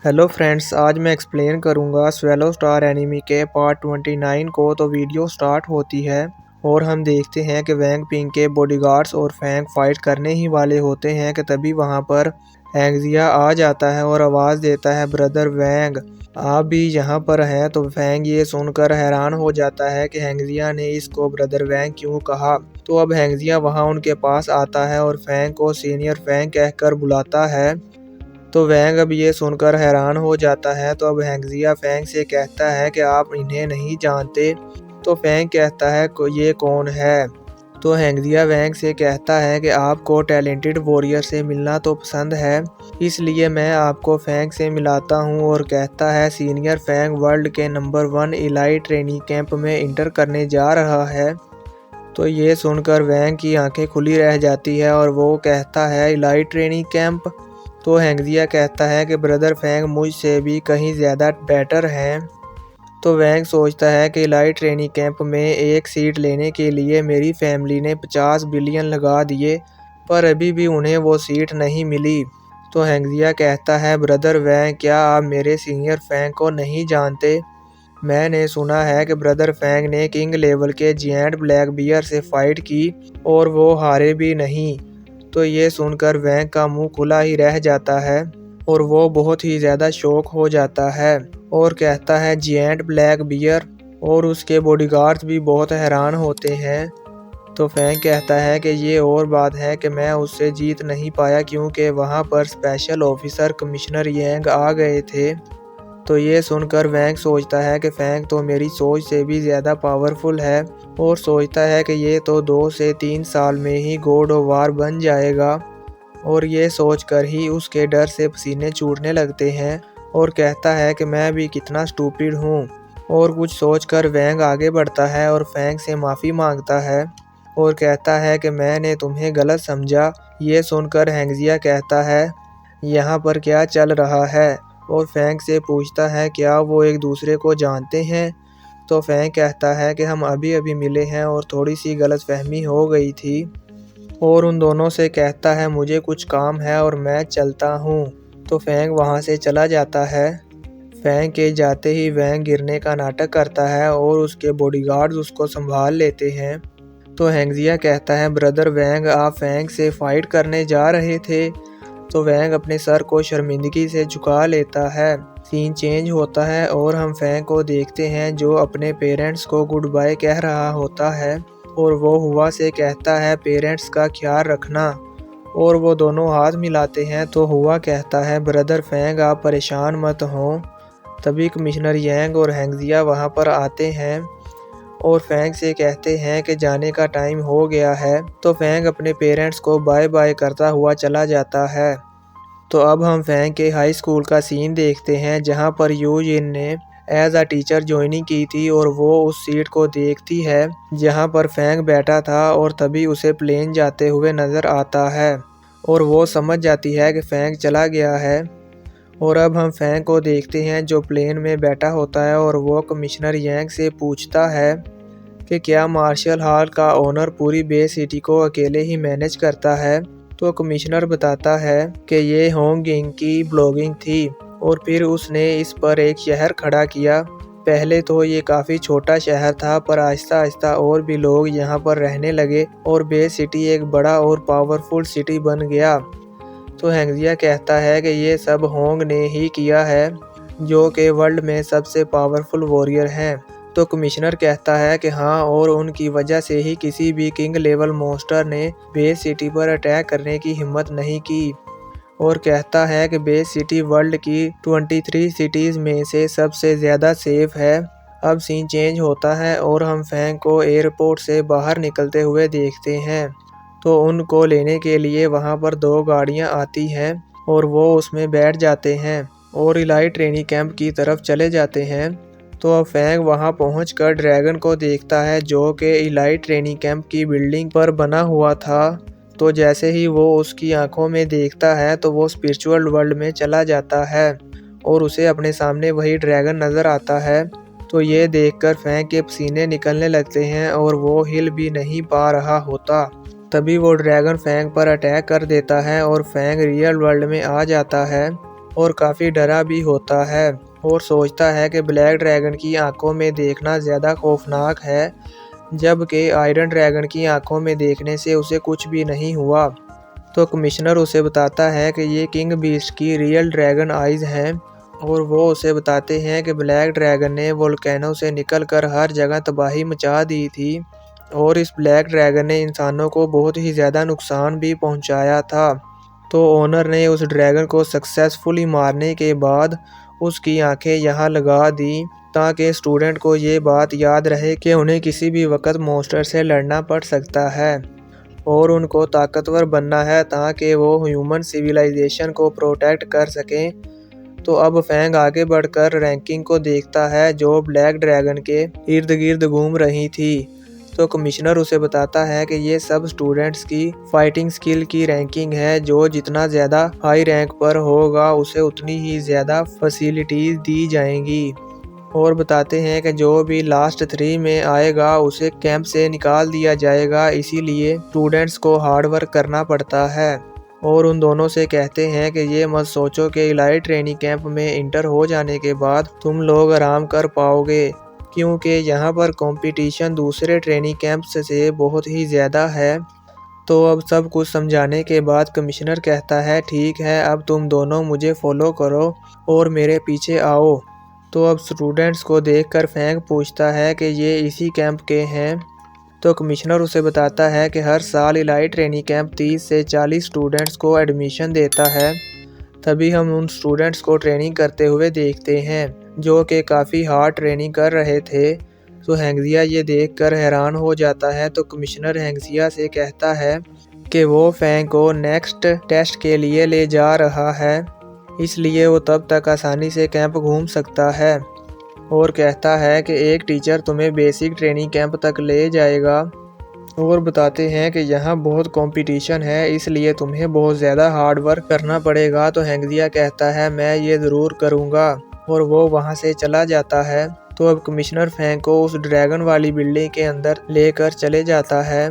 Hello friends, आज मैं explain करूंगा स्वेलो स्टार एनिमी के पार्ट 29 को। तो वीडियो स्टार्ट होती है और हम देखते हैं कि वैंग पिंग के बॉडीगार्ड्स और फैंग फाइट करने ही वाले होते हैं कि तभी वहां पर हैंगजिया आ जाता है और आवाज़ देता है, ब्रदर वैंग आप भी यहाँ पर हैं। तो फैंग ये सुनकर हैरान हो जाता है कि हैंगजिया ने इसको ब्रदर वैंग क्यों कहा। तो अब हैंगजिया वहाँ उनके पास आता है और फैंग को सीनियर फैंग कहकर बुलाता है। तो वैंग अब ये सुनकर हैरान हो जाता है। तो अब हैंगजिया फैंग से कहता है कि आप इन्हें नहीं जानते। तो फैंग कहता है ये कौन है। तो हैंगजिया वैंग से कहता है कि आपको टैलेंटेड वॉरियर से मिलना तो पसंद है, इसलिए मैं आपको फैंग से मिलाता हूँ। और कहता है सीनियर फैंग वर्ल्ड के नंबर 1 इलाइट ट्रेनिंग कैंप में इंटर करने जा रहा है। तो ये सुनकर वैंग की आंखें खुली रह जाती है और वो कहता है इलाइट ट्रेनिंग कैंप। तो हैंगजिया कहता है कि ब्रदर फैंग मुझसे भी कहीं ज़्यादा बेटर हैं। तो वैंग सोचता है कि इलाइट ट्रेनिंग कैंप में एक सीट लेने के लिए मेरी फैमिली ने 50 बिलियन लगा दिए, पर अभी भी उन्हें वो सीट नहीं मिली। तो हैंगजिया कहता है ब्रदर वैंग, क्या आप मेरे सीनियर फैंग को नहीं जानते? मैंने सुना है कि ब्रदर फैंग ने किंग लेवल के जिएंट ब्लैक बियर से फाइट की और वो हारे भी नहीं। तो ये सुनकर वैंग का मुंह खुला ही रह जाता है और वो बहुत ही ज़्यादा शॉक हो जाता है और कहता है जिएंट ब्लैक बियर, और उसके बॉडीगार्ड्स भी बहुत हैरान होते हैं। तो फैंग कहता है कि ये और बात है कि मैं उससे जीत नहीं पाया क्योंकि वहाँ पर स्पेशल ऑफिसर कमिश्नर येंग आ गए थे। तो ये सुनकर वैंग सोचता है कि फैंग तो मेरी सोच से भी ज़्यादा पावरफुल है और सोचता है कि ये तो 2 से 3 साल में ही गॉड ऑफ वार बन जाएगा। और ये सोचकर ही उसके डर से पसीने छूटने लगते हैं और कहता है कि मैं भी कितना स्टूपिड हूँ। और कुछ सोचकर वैंग आगे बढ़ता है और फैंग से माफ़ी मांगता है और कहता है कि मैंने तुम्हें गलत समझा। ये सुनकर हैंगजिया कहता है यहाँ पर क्या चल रहा है, और फैंग से पूछता है क्या वो एक दूसरे को जानते हैं। तो फैंग कहता है कि हम अभी अभी मिले हैं और थोड़ी सी गलतफहमी हो गई थी। और उन दोनों से कहता है मुझे कुछ काम है और मैं चलता हूँ। तो फैंग वहाँ से चला जाता है। फैंग के जाते ही वैंग गिरने का नाटक करता है और उसके बॉडीगार्ड्स उसको संभाल लेते हैं। तो हैंगजिया कहता है ब्रदर वैंग, आप फैंग से फाइट करने जा रहे थे। तो वैंग अपने सर को शर्मिंदगी से झुका लेता है। सीन चेंज होता है और हम फैंग को देखते हैं जो अपने पेरेंट्स को गुड बाय कह रहा होता है और वो हुआ से कहता है पेरेंट्स का ख्याल रखना। और वो दोनों हाथ मिलाते हैं। तो हुआ कहता है ब्रदर फैंग आप परेशान मत हो। तभी कमिश्नर येंग और हैंगजिया वहाँ पर आते हैं और फैंग से कहते हैं कि जाने का टाइम हो गया है। तो फैंग अपने पेरेंट्स को बाय बाय करता हुआ चला जाता है। तो अब हम फैंग के हाई स्कूल का सीन देखते हैं जहां पर यू जिन ने एज अ टीचर ज्वाइनिंग की थी और वो उस सीट को देखती है जहां पर फैंग बैठा था और तभी उसे प्लेन जाते हुए नज़र आता है और वो समझ जाती है कि फैंग चला गया है। और अब हम फैंग को देखते हैं जो प्लेन में बैठा होता है और वो कमिश्नर येंग से पूछता है कि क्या मार्शल हॉल का ओनर पूरी बे सिटी को अकेले ही मैनेज करता है। तो कमिश्नर बताता है कि ये होंग यिंग की ब्लॉगिंग थी और फिर उसने इस पर एक शहर खड़ा किया। पहले तो ये काफ़ी छोटा शहर था पर आहिस्ता आहिस्ता और भी लोग यहाँ पर रहने लगे और बे सिटी एक बड़ा और पावरफुल सिटी बन गया। तो हैंगजिया कहता है कि ये सब होंग ने ही किया है जो कि वर्ल्ड में सबसे पावरफुल वॉरियर हैं। तो कमिश्नर कहता है कि हाँ, और उनकी वजह से ही किसी भी किंग लेवल मॉन्स्टर ने बेस सिटी पर अटैक करने की हिम्मत नहीं की। और कहता है कि बेस सिटी वर्ल्ड की 23 सिटीज़ में से सबसे ज़्यादा सेफ है। अब सीन चेंज होता है और हम फैंग को एयरपोर्ट से बाहर निकलते हुए देखते हैं। तो उनको लेने के लिए वहाँ पर 2 गाड़ियाँ आती हैं और वो उसमें बैठ जाते हैं और इलाइट ट्रेनिंग कैंप की तरफ चले जाते हैं। तो अब फैंग वहां पहुंचकर ड्रैगन को देखता है जो कि इलाइट ट्रेनिंग कैंप की बिल्डिंग पर बना हुआ था। तो जैसे ही वो उसकी आंखों में देखता है तो वो स्पिरिचुअल वर्ल्ड में चला जाता है और उसे अपने सामने वही ड्रैगन नज़र आता है। तो ये देखकर फैंग के पसीने निकलने लगते हैं और वो हिल भी नहीं पा रहा होता। तभी वो ड्रैगन फैंग पर अटैक कर देता है और फैंग रियल वर्ल्ड में आ जाता है। और काफ़ी डरा भी होता है और सोचता है कि ब्लैक ड्रैगन की आंखों में देखना ज़्यादा खौफनाक है, जबकि आयरन ड्रैगन की आंखों में देखने से उसे कुछ भी नहीं हुआ। तो कमिश्नर उसे बताता है कि ये किंग बीस्ट की रियल ड्रैगन आइज़ हैं और वो उसे बताते हैं कि ब्लैक ड्रैगन ने वोल्केनो से निकलकर हर जगह तबाही मचा दी थी और इस ब्लैक ड्रैगन ने इंसानों को बहुत ही ज़्यादा नुकसान भी पहुंचाया था। तो ओनर ने उस ड्रैगन को सक्सेसफुली मारने के बाद उसकी आंखें यहाँ लगा दी ताकि स्टूडेंट को ये बात याद रहे कि उन्हें किसी भी वक्त मॉन्स्टर से लड़ना पड़ सकता है और उनको ताकतवर बनना है ताकि वो ह्यूमन सिविलाइजेशन को प्रोटेक्ट कर सकें। तो अब फैंग आगे बढ़कर रैंकिंग को देखता है जो ब्लैक ड्रैगन के इर्द गिर्द घूम रही थी। तो कमिश्नर उसे बताता है कि ये सब स्टूडेंट्स की फाइटिंग स्किल की रैंकिंग है, जो जितना ज़्यादा हाई रैंक पर होगा उसे उतनी ही ज़्यादा फैसिलिटीज़ दी जाएंगी और बताते हैं कि जो भी लास्ट 3 में आएगा उसे कैंप से निकाल दिया जाएगा, इसीलिए स्टूडेंट्स को हार्ड वर्क करना पड़ता है। और उन दोनों से कहते हैं कि ये मत सोचो कि इलाइट ट्रेनिंग कैंप में इंटर हो जाने के बाद तुम लोग आराम कर पाओगे, क्योंकि यहाँ पर कंपटीशन दूसरे ट्रेनिंग कैंप्स से बहुत ही ज़्यादा है। तो अब सब कुछ समझाने के बाद कमिश्नर कहता है ठीक है, अब तुम दोनों मुझे फॉलो करो और मेरे पीछे आओ। तो अब स्टूडेंट्स को देखकर फैंग पूछता है कि ये इसी कैंप के हैं। तो कमिश्नर उसे बताता है कि हर साल इलाइट ट्रेनिंग कैंप 30 से 40 स्टूडेंट्स को एडमिशन देता है। तभी हम उन स्टूडेंट्स को ट्रेनिंग करते हुए देखते हैं जो कि काफ़ी हार्ड ट्रेनिंग कर रहे थे। तो हैंगजिया ये देखकर हैरान हो जाता है। तो कमिश्नर हैंगजिया से कहता है कि वो फैंग को नेक्स्ट टेस्ट के लिए ले जा रहा है, इसलिए वो तब तक आसानी से कैंप घूम सकता है और कहता है कि एक टीचर तुम्हें बेसिक ट्रेनिंग कैंप तक ले जाएगा और बताते हैं कि यहाँ बहुत कंपटीशन है, इसलिए तुम्हें बहुत ज़्यादा हार्ड वर्क करना पड़ेगा। तो हैंगजिया कहता है मैं ये ज़रूर करूँगा और वो वहाँ से चला जाता है। तो अब कमिश्नर फैंग को उस ड्रैगन वाली बिल्डिंग के अंदर लेकर चले जाता है।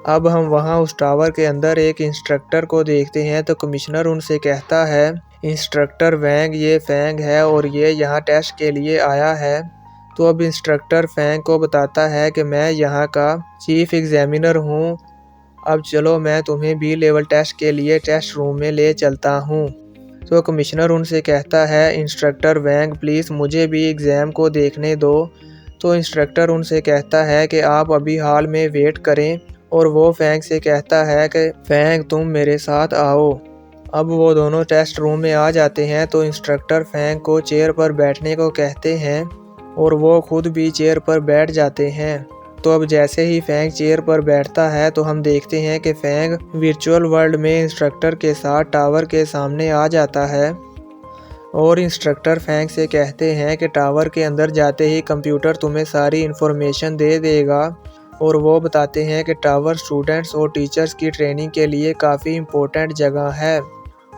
अब हम वहाँ उस टावर के अंदर एक इंस्ट्रक्टर को देखते हैं। तो कमिश्नर उनसे कहता है इंस्ट्रक्टर वैंग, ये फैंग है और ये यहाँ टेस्ट के लिए आया है। तो अब इंस्ट्रक्टर फैंग को बताता है कि मैं यहाँ का चीफ एग्जामिनर हूँ, अब चलो मैं तुम्हें बी लेवल टेस्ट के लिए टेस्ट रूम में ले चलता हूँ। तो कमिश्नर उनसे कहता है इंस्ट्रक्टर वैंग प्लीज़ मुझे भी एग्ज़ाम को देखने दो। तो इंस्ट्रक्टर उनसे कहता है कि आप अभी हाल में वेट करें और वो फैंग से कहता है कि फैंग तुम मेरे साथ आओ। अब वो दोनों टेस्ट रूम में आ जाते हैं। तो इंस्ट्रक्टर फैंग को चेयर पर बैठने को कहते हैं और वो खुद भी चेयर पर बैठ जाते हैं। तो अब जैसे ही फैंग चेयर पर बैठता है तो हम देखते हैं कि फैंग वर्चुअल वर्ल्ड में इंस्ट्रक्टर के साथ टावर के सामने आ जाता है और इंस्ट्रक्टर फैंग से कहते हैं कि टावर के अंदर जाते ही कंप्यूटर तुम्हें सारी इन्फॉर्मेशन दे देगा और वो बताते हैं कि टावर स्टूडेंट्स और टीचर्स की ट्रेनिंग के लिए काफ़ी इम्पोर्टेंट जगह है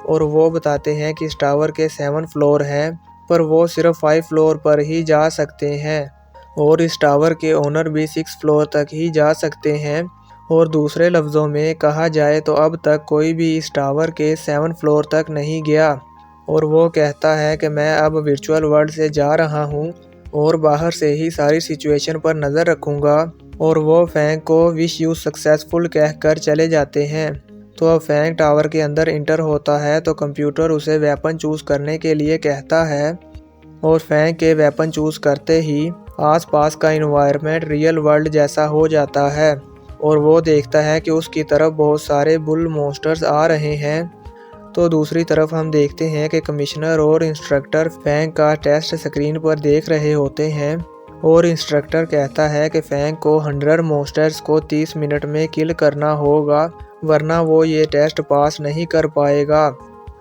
और वो बताते हैं कि इस टावर के 7 फ्लोर हैं, पर वो सिर्फ 5 फ्लोर पर ही जा सकते हैं और इस टावर के ओनर भी 6 फ्लोर तक ही जा सकते हैं। और दूसरे लफ्ज़ों में कहा जाए तो अब तक कोई भी इस टावर के 7 फ्लोर तक नहीं गया। और वो कहता है कि मैं अब वर्चुअल वर्ल्ड से जा रहा हूँ और बाहर से ही सारी सिचुएशन पर नज़र रखूँगा। और वो फैंग को विश यू सक्सेसफुल कहकर चले जाते हैं। तो अब फैंग टावर के अंदर इंटर होता है तो कंप्यूटर उसे वेपन चूज़ करने के लिए कहता है और फैंग के वेपन चूज़ करते ही आसपास का इन्वायरमेंट रियल वर्ल्ड जैसा हो जाता है और वो देखता है कि उसकी तरफ बहुत सारे बुल मॉन्स्टर्स आ रहे हैं। तो दूसरी तरफ हम देखते हैं कि कमिश्नर और इंस्ट्रक्टर फैंग का टेस्ट स्क्रीन पर देख रहे होते हैं और इंस्ट्रक्टर कहता है कि फैंग को 100 मॉन्स्टर्स को 30 मिनट में किल करना होगा, वरना वो ये टेस्ट पास नहीं कर पाएगा।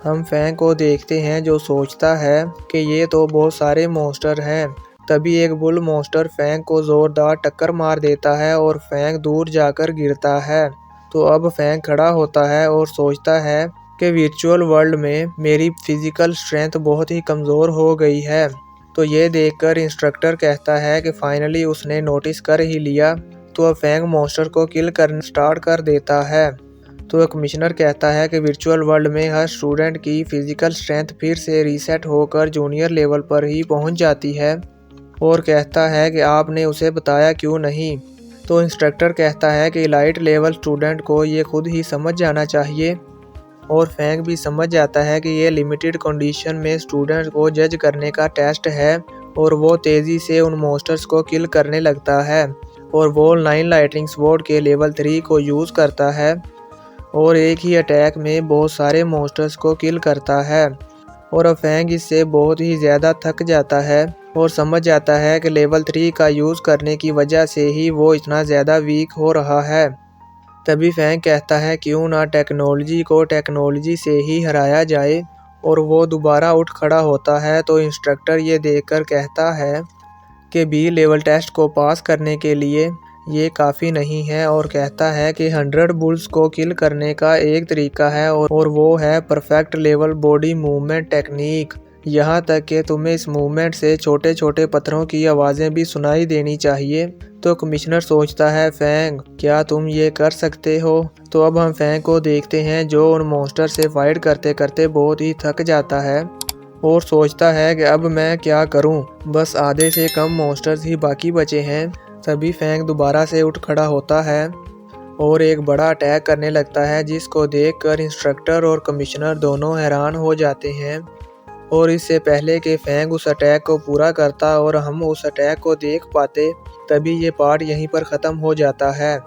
हम फैंग को देखते हैं जो सोचता है कि ये तो बहुत सारे मॉन्स्टर हैं। तभी एक बुल मॉन्स्टर फैंग को ज़ोरदार टक्कर मार देता है और फैंग दूर जाकर गिरता है। तो अब फैंग खड़ा होता है और सोचता है कि वर्चुअल वर्ल्ड में मेरी फिजिकल स्ट्रेंथ बहुत ही कमज़ोर हो गई है। तो ये देखकर इंस्ट्रक्टर कहता है कि फाइनली उसने नोटिस कर ही लिया। तो अब फैंग मॉन्स्टर को किल करना स्टार्ट कर देता है तो कमिश्नर कहता है कि वर्चुअल वर्ल्ड में हर स्टूडेंट की फिजिकल स्ट्रेंथ फिर से रीसेट होकर जूनियर लेवल पर ही पहुंच जाती है और कहता है कि आपने उसे बताया क्यों नहीं। तो इंस्ट्रक्टर कहता है कि इलाइट लेवल स्टूडेंट को ये खुद ही समझ जाना चाहिए और फैंग भी समझ जाता है कि ये लिमिटेड कंडीशन में स्टूडेंट को जज करने का टेस्ट है और वो तेज़ी से उन मॉन्स्टर्स को किल करने लगता है और वो 9 लाइटनिंग स्वॉर्ड के लेवल 3 को यूज़ करता है और एक ही अटैक में बहुत सारे मॉन्स्टर्स को किल करता है। और अब फैंग इससे बहुत ही ज़्यादा थक जाता है और समझ जाता है कि लेवल 3 का यूज़ करने की वजह से ही वो इतना ज़्यादा वीक हो रहा है। तभी फैंग कहता है क्यों ना टेक्नोलॉजी को टेक्नोलॉजी से ही हराया जाए और वो दोबारा उठ खड़ा होता है। तो इंस्ट्रक्टर ये देखकर कहता है कि बी लेवल टेस्ट को पास करने के लिए ये काफ़ी नहीं है और कहता है कि 100 बुल्स को किल करने का एक तरीका है और वो है perfect level body movement technique. यहाँ तक कि तुम्हें इस मूवमेंट से छोटे छोटे पत्थरों की आवाज़ें भी सुनाई देनी चाहिए। तो कमिश्नर सोचता है फैंग क्या तुम ये कर सकते हो। तो अब हम फैंग को देखते हैं जो उन मॉन्स्टर से फाइट करते करते बहुत ही थक जाता है और सोचता है कि अब मैं क्या करूं, बस आधे से कम मॉन्स्टर्स ही बाकी बचे हैं। तभी फैंग दोबारा से उठ खड़ा होता है और एक बड़ा अटैक करने लगता है जिसको देखकर इंस्ट्रक्टर और कमिश्नर दोनों हैरान हो जाते हैं। और इससे पहले कि फैंग उस अटैक को पूरा करता और हम उस अटैक को देख पाते, तभी ये पार्ट यहीं पर ख़त्म हो जाता है।